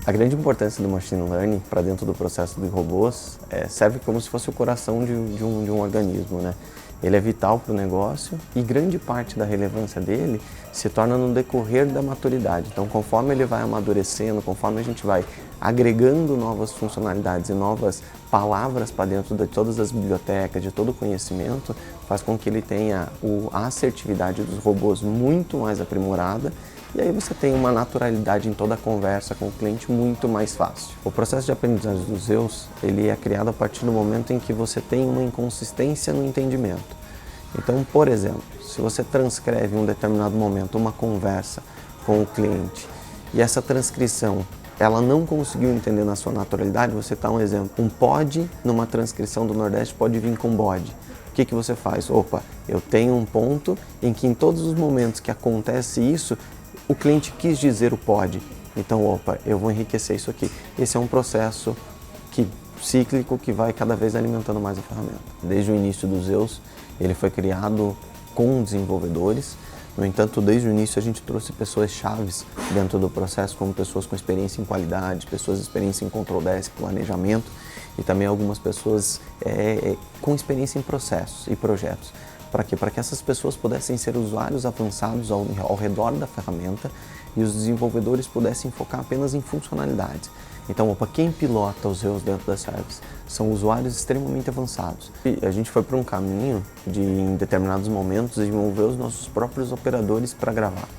A grande importância do Machine Learning para dentro do processo de robôs serve como se fosse o coração de um organismo, né? Ele é vital para o negócio e grande parte da relevância dele se torna no decorrer da maturidade. Então, conforme ele vai amadurecendo, conforme a gente vai agregando novas funcionalidades e novas palavras para dentro de todas as bibliotecas, de todo o conhecimento, faz com que ele tenha a assertividade dos robôs muito mais aprimorada. E aí você tem uma naturalidade em toda a conversa com o cliente muito mais fácil. O processo de aprendizagem dos Zeus, ele é criado a partir do momento em que você tem uma inconsistência no entendimento. Então, por exemplo, se você transcreve em um determinado momento uma conversa com o cliente e essa transcrição ela não conseguiu entender na sua naturalidade, você dá um exemplo. Um pode, numa transcrição do Nordeste, pode vir com bode. O que você faz? Opa, eu tenho um ponto em que em todos os momentos que acontece isso, o cliente quis dizer o pode. Então, opa, eu vou enriquecer isso aqui. Esse é um processo cíclico que vai cada vez alimentando mais a ferramenta. Desde o início do Zeus, ele foi criado com desenvolvedores. No entanto, desde o início a gente trouxe pessoas chaves dentro do processo, como pessoas com experiência em qualidade, pessoas com experiência em Control Desk, planejamento e também algumas pessoas com experiência em processos e projetos. Para quê? Para que essas pessoas pudessem ser usuários avançados ao redor da ferramenta e os desenvolvedores pudessem focar apenas em funcionalidades. Então, quem pilota os Zeus dentro da Service são usuários extremamente avançados. E a gente foi para um caminho de, em determinados momentos, desenvolver os nossos próprios operadores para gravar.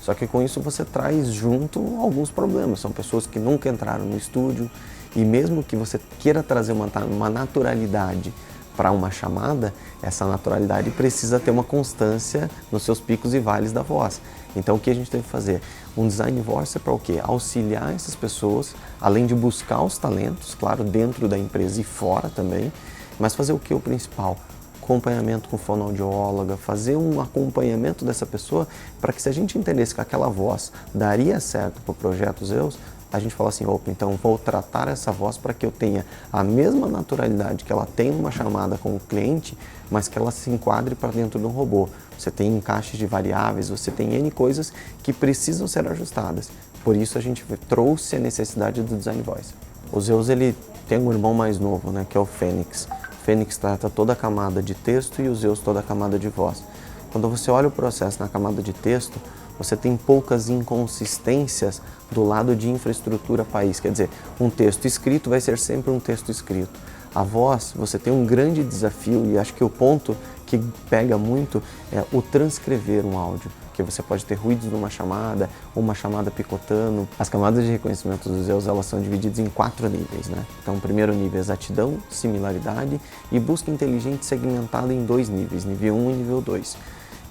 Só que com isso você traz junto alguns problemas. São pessoas que nunca entraram no estúdio e mesmo que você queira trazer uma naturalidade para uma chamada, essa naturalidade precisa ter uma constância nos seus picos e vales da voz. Então o que a gente tem que fazer? Um design voice é para o quê? Auxiliar essas pessoas, além de buscar os talentos, claro, dentro da empresa e fora também, mas fazer o que? O principal? Acompanhamento com fonoaudióloga, fazer um acompanhamento dessa pessoa para que se a gente entendesse que aquela voz daria certo para o projeto Zeus, a gente fala assim, opa, então vou tratar essa voz para que eu tenha a mesma naturalidade que ela tem numa chamada com o cliente, mas que ela se enquadre para dentro de um robô. Você tem encaixes de variáveis, você tem N coisas que precisam ser ajustadas. Por isso a gente trouxe a necessidade do Design Voice. O Zeus ele tem um irmão mais novo, né, que é o Fênix. O Fênix trata toda a camada de texto e o Zeus toda a camada de voz. Quando você olha o processo na camada de texto, você tem poucas inconsistências do lado de infraestrutura país. Quer dizer, um texto escrito vai ser sempre um texto escrito. A voz, você tem um grande desafio e acho que o ponto que pega muito é o transcrever um áudio. Que você pode ter ruídos numa chamada, ou uma chamada picotando. As camadas de reconhecimento dos Zeus, elas são divididas em 4 níveis, né? Então, o primeiro nível é exatidão, similaridade e busca inteligente segmentada em 2 níveis, nível 1 e nível 2.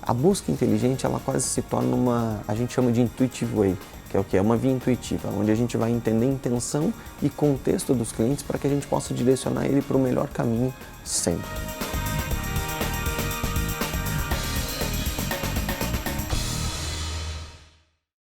A busca inteligente, ela quase se torna a gente chama de intuitive way, que é o que? É uma via intuitiva, onde a gente vai entender a intenção e contexto dos clientes para que a gente possa direcionar ele para o melhor caminho sempre.